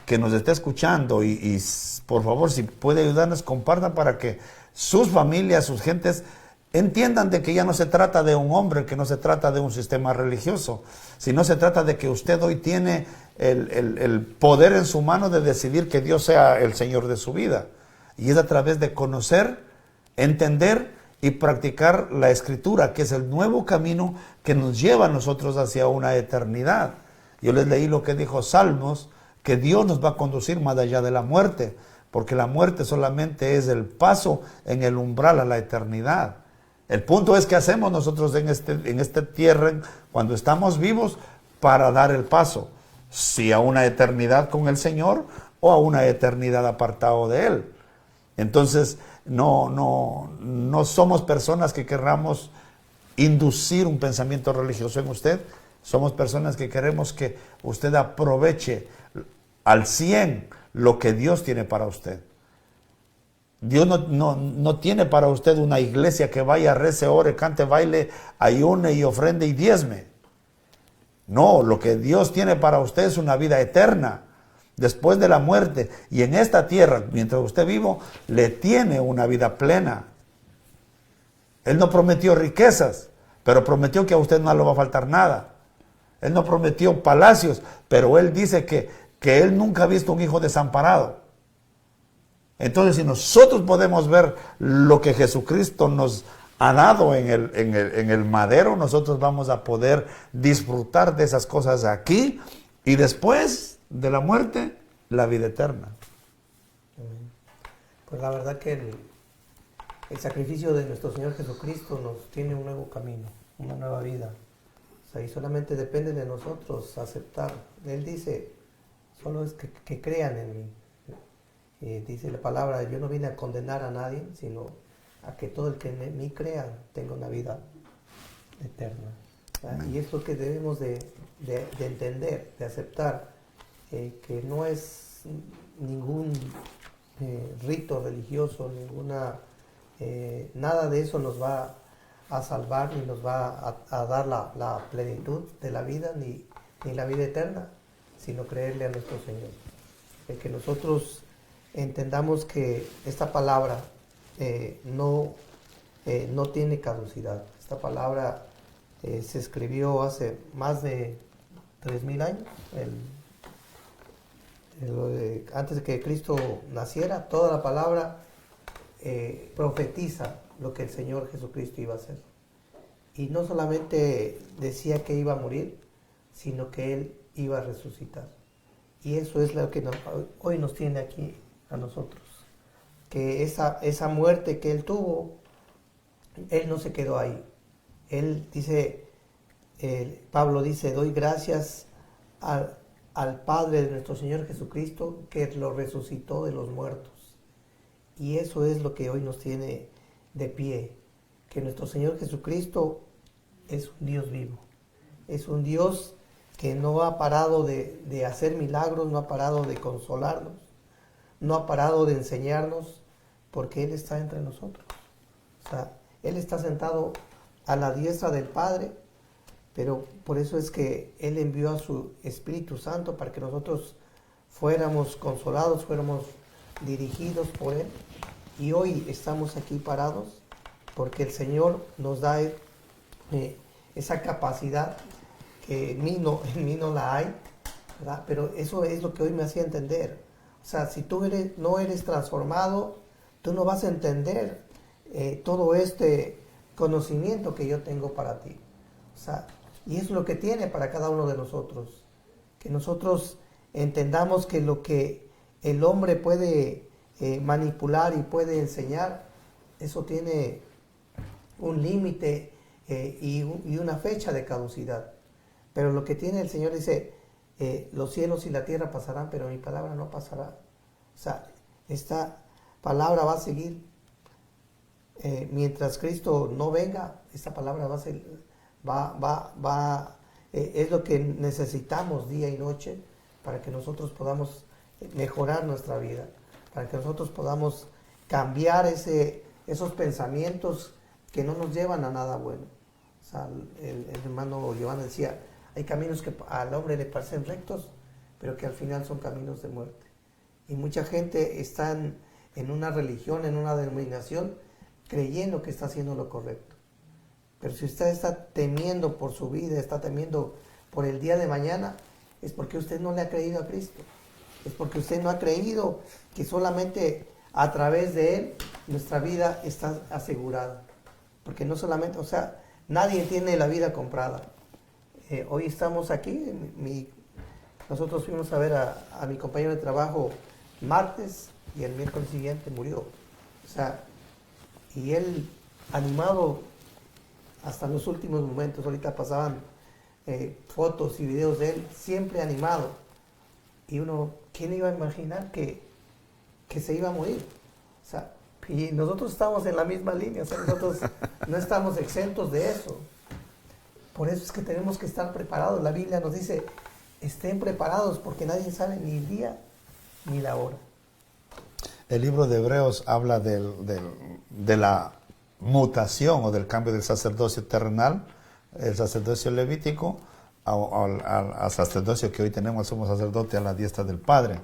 que nos está escuchando y por favor, si puede ayudarnos, compartan para que sus familias, sus gentes entiendan de que ya no se trata de un hombre, que no se trata de un sistema religioso, sino se trata de que usted hoy tiene el poder en su mano de decidir que Dios sea el Señor de su vida. Y es a través de conocer, entender y practicar la Escritura, que es el nuevo camino que nos lleva a nosotros hacia una eternidad. Yo les leí lo que dijo Salmos, que Dios nos va a conducir más allá de la muerte, porque la muerte solamente es el paso en el umbral a la eternidad. El punto es qué hacemos nosotros en esta tierra cuando estamos vivos para dar el paso, si a una eternidad con el Señor o a una eternidad apartado de Él. Entonces, no somos personas que querramos inducir un pensamiento religioso en usted. Somos personas que queremos que usted aproveche al 100 lo que Dios tiene para usted. Dios no tiene para usted una iglesia que vaya, rece, ore, cante, baile, ayune y ofrende y diezme. No, lo que Dios tiene para usted es una vida eterna, después de la muerte. Y en esta tierra, mientras usted vivo, le tiene una vida plena. Él no prometió riquezas, pero prometió que a usted no le va a faltar nada. Él no prometió palacios, pero Él dice que Él nunca ha visto un hijo desamparado. Entonces, si nosotros podemos ver lo que Jesucristo nos ha dado en el madero, nosotros vamos a poder disfrutar de esas cosas aquí y después de la muerte, la vida eterna. Pues la verdad que el sacrificio de nuestro Señor Jesucristo nos tiene un nuevo camino, una nueva vida. O sea, y solamente depende de nosotros aceptar. Él dice, solo es que crean en mí. Dice la palabra, yo no vine a condenar a nadie, sino a que todo el que en mí crea tenga una vida eterna. Y es lo que debemos de entender, de aceptar, que no es ningún rito religioso, nada de eso nos va a salvar, ni nos va a dar la plenitud de la vida, ni la vida eterna, sino creerle a nuestro Señor. Que nosotros entendamos que esta palabra no tiene caducidad. Esta palabra se escribió hace más de 3000 años. Antes de que Cristo naciera, toda la palabra profetiza lo que el Señor Jesucristo iba a hacer. Y no solamente decía que iba a morir, sino que Él iba a resucitar. Y eso es lo que hoy nos tiene aquí a nosotros. Que esa muerte que Él tuvo, Él no se quedó ahí. Él dice, Pablo dice, doy gracias al Padre de nuestro Señor Jesucristo que lo resucitó de los muertos. Y eso es lo que hoy nos tiene de pie, que nuestro Señor Jesucristo es un Dios vivo, es un Dios que no ha parado de hacer milagros, no ha parado de consolarnos, no ha parado de enseñarnos, porque Él está entre nosotros. O sea, Él está sentado a la diestra del Padre, pero por eso es que Él envió a su Espíritu Santo para que nosotros fuéramos consolados, fuéramos dirigidos por Él. Y hoy estamos aquí parados porque el Señor nos da esa capacidad que en mí no la hay, ¿verdad? Pero eso es lo que hoy me hacía entender. O sea, si tú no eres transformado, tú no vas a entender todo este conocimiento que yo tengo para ti. O sea, y eso es lo que tiene para cada uno de nosotros. Que nosotros entendamos que lo que el hombre puede manipular y puede enseñar, eso tiene un límite y una fecha de caducidad. Pero lo que tiene el Señor dice, los cielos y la tierra pasarán, pero mi palabra no pasará. O sea, esta palabra va a seguir. Mientras Cristo no venga, esta palabra va a ser, es lo que necesitamos día y noche para que nosotros podamos mejorar nuestra vida, para que nosotros podamos cambiar esos pensamientos que no nos llevan a nada bueno. O sea, el hermano Giovanni decía, hay caminos que al hombre le parecen rectos, pero que al final son caminos de muerte. Y mucha gente está en una religión, en una denominación, creyendo que está haciendo lo correcto. Pero si usted está temiendo por su vida, está temiendo por el día de mañana, es porque usted no le ha creído a Cristo. Es porque usted no ha creído que solamente a través de Él nuestra vida está asegurada. Porque no solamente, o sea, nadie tiene la vida comprada. Hoy estamos aquí, nosotros fuimos a ver a mi compañero de trabajo martes y el miércoles siguiente murió. O sea, y él animado hasta los últimos momentos, ahorita pasaban fotos y videos de él, siempre animado. Y uno, ¿quién iba a imaginar que se iba a morir? O sea, y nosotros estamos en la misma línea, o sea, nosotros no estamos exentos de eso. Por eso es que tenemos que estar preparados. La Biblia nos dice, estén preparados porque nadie sabe ni el día ni la hora. El libro de Hebreos habla de la mutación o del cambio del sacerdocio terrenal, el sacerdocio levítico, al sacerdocio que hoy tenemos, somos sacerdote a la diestra del Padre.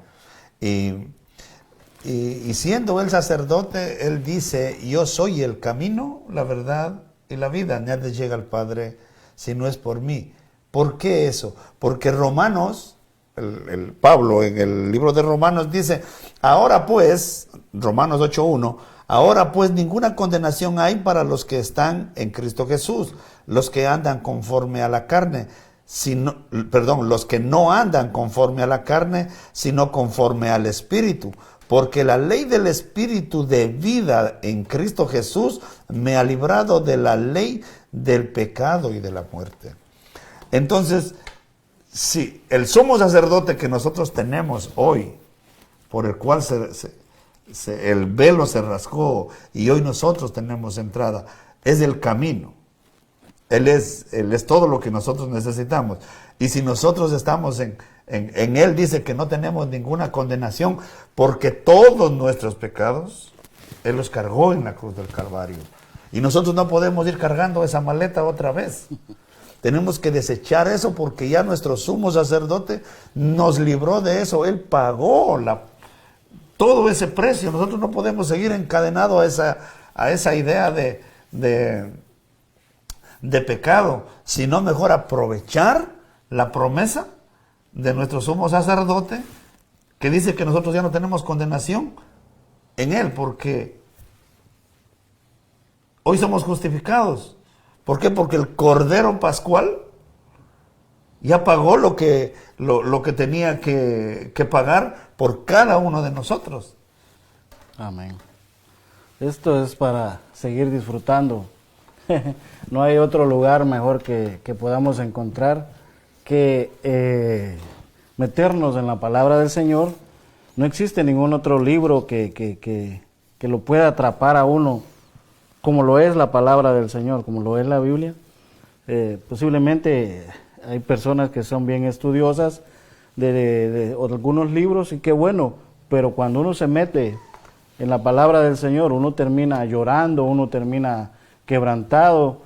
Y siendo el sacerdote, él dice, yo soy el camino, la verdad y la vida. Nadie llega al Padre si no es por mí. ¿Por qué eso? Porque Romanos, el Pablo en el libro de Romanos dice, ahora pues, Romanos 8.1, ahora pues ninguna condenación hay para los que están en Cristo Jesús, los que andan conforme a la carne, los que no andan conforme a la carne, sino conforme al Espíritu. Porque la ley del Espíritu de vida en Cristo Jesús me ha librado de la ley del pecado y de la muerte. Entonces, si el sumo sacerdote que nosotros tenemos hoy, por el cual el velo se rasgó y hoy nosotros tenemos entrada, es el camino. Él es todo lo que nosotros necesitamos. Y si nosotros estamos en Él, dice que no tenemos ninguna condenación, porque todos nuestros pecados Él los cargó en la cruz del Calvario. Y nosotros no podemos ir cargando esa maleta otra vez. Tenemos que desechar eso porque ya nuestro sumo sacerdote nos libró de eso. Él pagó todo ese precio. Nosotros no podemos seguir encadenados a esa idea de pecado, sino mejor aprovechar la promesa de nuestro sumo sacerdote que dice que nosotros ya no tenemos condenación en Él, porque hoy somos justificados. ¿Por qué? Porque el Cordero Pascual Ya pagó lo que tenía que pagar por cada uno de nosotros. Amén. Esto es para seguir disfrutando. No hay otro lugar mejor que podamos encontrar que meternos en la palabra del Señor. No existe ningún otro libro que lo pueda atrapar a uno como lo es la palabra del Señor, como lo es la Biblia. Posiblemente hay personas que son bien estudiosas de algunos libros y qué bueno, pero cuando uno se mete en la palabra del Señor, uno termina llorando, uno termina quebrantado,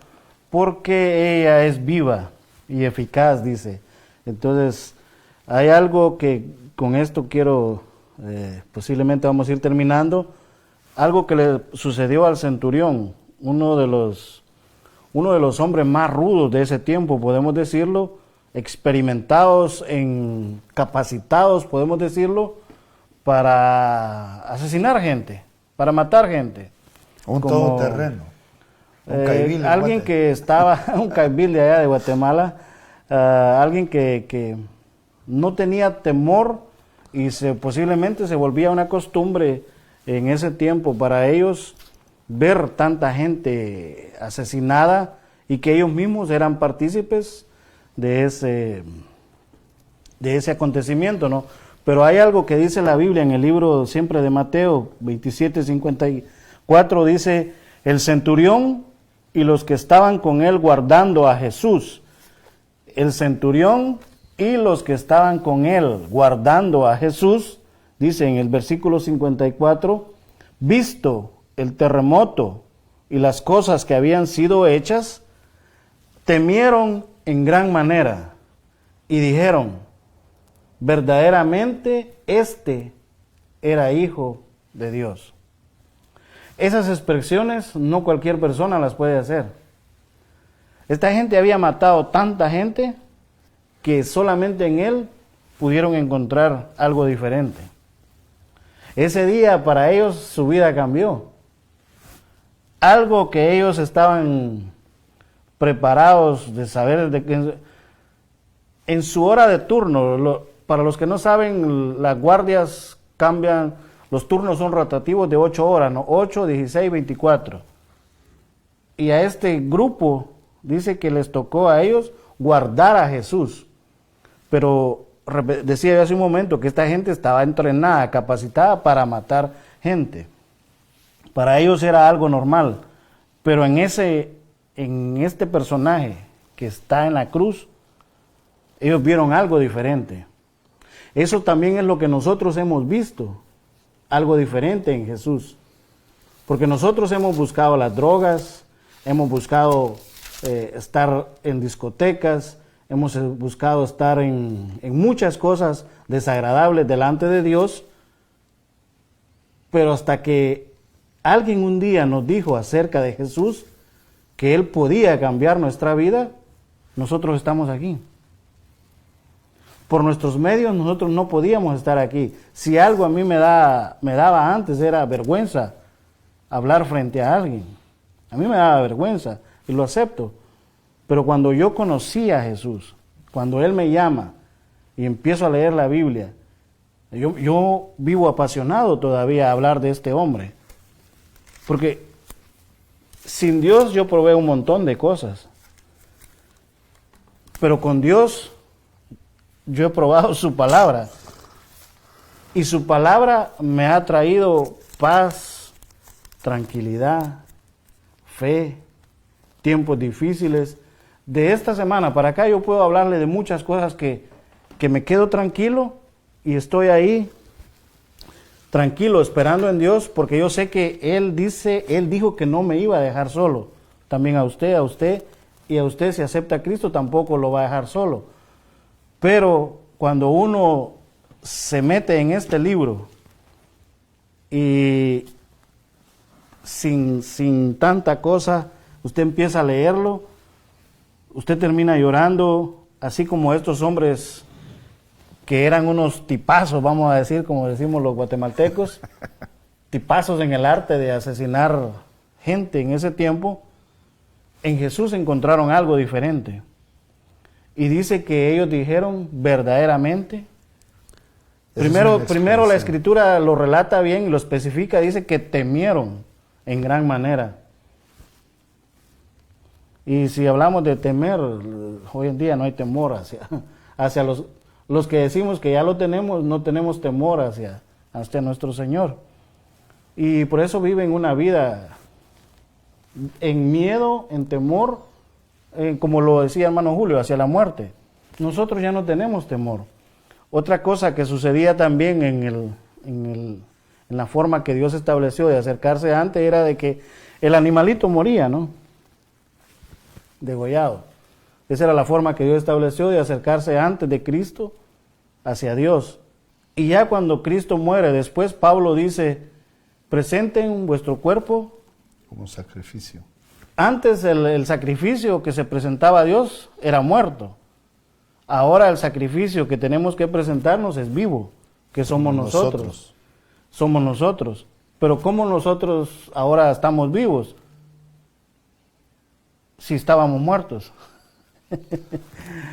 porque ella es viva y eficaz, dice. Entonces, hay algo que con esto quiero, posiblemente vamos a ir terminando, algo que le sucedió al centurión, uno de los hombres más rudos de ese tiempo, podemos decirlo, experimentados, capacitados, podemos decirlo, para asesinar gente, para matar gente. Un todoterreno. Alguien que estaba, un caibil de allá de Guatemala, alguien que no tenía temor y posiblemente se volvía una costumbre en ese tiempo para ellos ver tanta gente asesinada y que ellos mismos eran partícipes de ese acontecimiento, ¿no? Pero hay algo que dice la Biblia en el libro siempre de Mateo 27:54, dice: el centurión y los que estaban con él guardando a Jesús. El centurión y los que estaban con él guardando a Jesús, dice en el versículo 54, visto el terremoto y las cosas que habían sido hechas, temieron en gran manera y dijeron: verdaderamente este era hijo de Dios. Esas expresiones no cualquier persona las puede hacer. Esta gente había matado tanta gente que solamente en él pudieron encontrar algo diferente. Ese día para ellos su vida cambió. Algo que ellos estaban preparados de saber de que en su hora de turno, para los que no saben, las guardias cambian, los turnos son rotativos de 8 horas, ¿no? 8, 16, 24. Y a este grupo dice que les tocó a ellos guardar a Jesús. Pero decía yo hace un momento que esta gente estaba entrenada, capacitada para matar gente. Para ellos era algo normal. Pero en este personaje que está en la cruz, ellos vieron algo diferente. Eso también es lo que nosotros hemos visto, algo diferente en Jesús. Porque nosotros hemos buscado las drogas, hemos buscado estar en discotecas, hemos buscado estar en muchas cosas desagradables delante de Dios, pero hasta que alguien un día nos dijo acerca de Jesús que Él podía cambiar nuestra vida, nosotros estamos aquí. Por nuestros medios nosotros no podíamos estar aquí. Si algo a mí me daba antes era vergüenza hablar frente a alguien. A mí me daba vergüenza y lo acepto. Pero cuando yo conocí a Jesús, cuando Él me llama y empiezo a leer la Biblia, yo vivo apasionado todavía a hablar de este hombre. Porque sin Dios yo probé un montón de cosas. Pero con Dios yo he probado su palabra. Y su palabra me ha traído paz, tranquilidad, fe, tiempos difíciles. De esta semana para acá yo puedo hablarle de muchas cosas que me quedo tranquilo y estoy ahí tranquilo esperando en Dios, porque yo sé que Él dijo que no me iba a dejar solo. También a usted y a usted, si acepta a Cristo, tampoco lo va a dejar solo. Pero cuando uno se mete en este libro y sin tanta cosa, usted empieza a leerlo, usted termina llorando, así como estos hombres que eran unos tipazos, vamos a decir, como decimos los guatemaltecos, tipazos en el arte de asesinar gente en ese tiempo. En Jesús encontraron algo diferente. Y dice que ellos dijeron verdaderamente. Eso es Primero una la expresión. Escritura lo relata bien y lo especifica, dice que temieron en gran manera. Y si hablamos de temer, hoy en día no hay temor hacia los que decimos que ya lo tenemos, no tenemos temor hacia nuestro Señor. Y por eso viven una vida en miedo, en temor, como lo decía hermano Julio, hacia la muerte. Nosotros ya no tenemos temor. Otra cosa que sucedía también en la forma que Dios estableció de acercarse antes era de que el animalito moría, ¿no? Degollado. Esa era la forma que Dios estableció de acercarse antes de Cristo hacia Dios. Y ya cuando Cristo muere, después Pablo dice, presenten vuestro cuerpo. Como sacrificio. Antes el sacrificio que se presentaba a Dios era muerto. Ahora el sacrificio que tenemos que presentarnos es vivo, que somos nosotros. Somos nosotros. Pero ¿cómo nosotros ahora estamos vivos? Si estábamos muertos.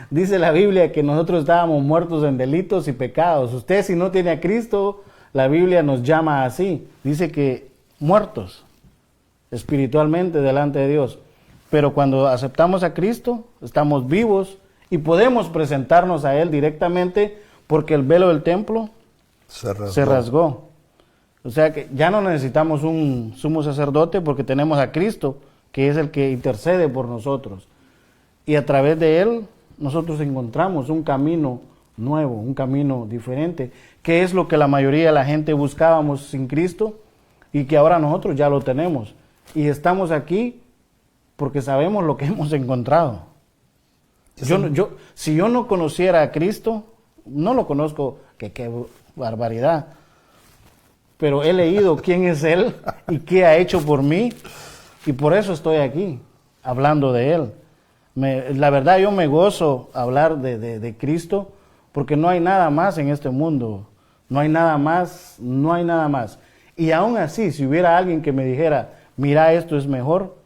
Dice la Biblia que nosotros estábamos muertos en delitos y pecados. Usted, si no tiene a Cristo, la Biblia nos llama así. Dice que muertos espiritualmente delante de Dios. Pero cuando aceptamos a Cristo, estamos vivos y podemos presentarnos a Él directamente porque el velo del templo se rasgó. O sea que ya no necesitamos un sumo sacerdote porque tenemos a Cristo, que es el que intercede por nosotros. Y a través de Él nosotros encontramos un camino nuevo, un camino diferente, que es lo que la mayoría de la gente buscábamos sin Cristo y que ahora nosotros ya lo tenemos. Y estamos aquí porque sabemos lo que hemos encontrado. Si yo no conociera a Cristo, no lo conozco, que qué barbaridad, pero he leído quién es Él y qué ha hecho por mí, y por eso estoy aquí, hablando de Él. La verdad, yo me gozo hablar de Cristo, porque no hay nada más en este mundo, no hay nada más. Y aún así, si hubiera alguien que me dijera, mira, esto es mejor,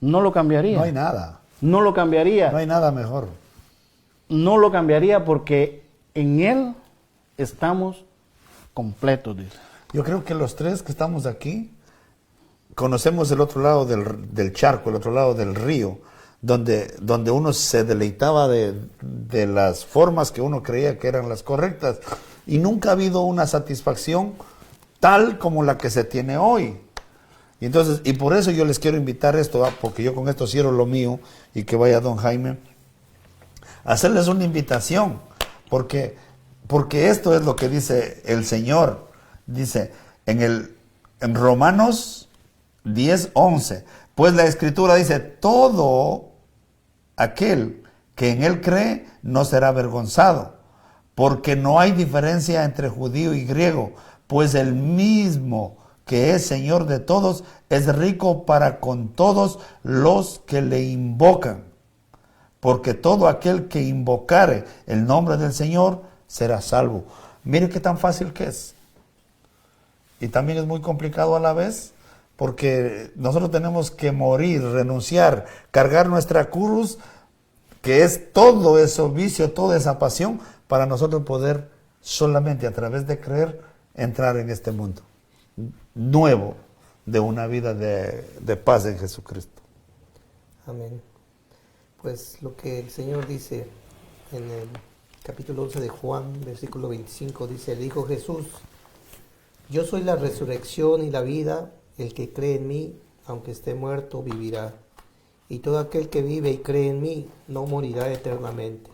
no lo cambiaría. No hay nada. No lo cambiaría. No hay nada mejor. No lo cambiaría porque en Él estamos completos, dice. Yo creo que los tres que estamos aquí conocemos el otro lado del charco, el otro lado del río, donde uno se deleitaba de las formas que uno creía que eran las correctas, y nunca ha habido una satisfacción tal como la que se tiene hoy. Y entonces, y por eso yo les quiero invitar esto, porque yo con esto cierro lo mío, y que vaya don Jaime, a hacerles una invitación, porque esto es lo que dice el Señor. Dice en Romanos 10:11, pues la Escritura dice, todo aquel que en Él cree no será avergonzado, porque no hay diferencia entre judío y griego, pues el mismo que es Señor de todos es rico para con todos los que le invocan, porque todo aquel que invocare el nombre del Señor será salvo. Mire qué tan fácil que es. Y también es muy complicado a la vez, porque nosotros tenemos que morir, renunciar, cargar nuestra cruz, que es todo ese vicio, toda esa pasión, para nosotros poder solamente a través de creer entrar en este mundo nuevo de una vida de paz en Jesucristo. Amén. Pues lo que el Señor dice en el capítulo 11 de Juan, versículo 25, dice, dijo Jesús, yo soy la resurrección y la vida, el que cree en mí, aunque esté muerto, vivirá. Y todo aquel que vive y cree en mí, no morirá eternamente.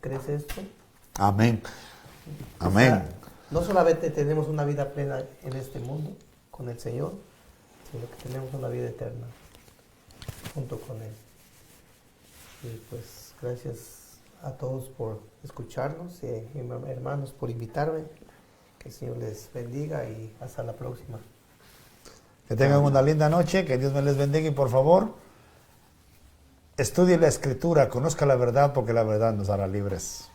¿Crees esto? Amén. Amén. O sea, no solamente tenemos una vida plena en este mundo con el Señor, sino que tenemos una vida eterna junto con Él. Y pues gracias a todos por escucharnos y hermanos por invitarme. Que el Señor les bendiga y hasta la próxima. Que tengan una linda noche, que Dios me les bendiga y por favor, estudie la Escritura, conozca la verdad porque la verdad nos hará libres.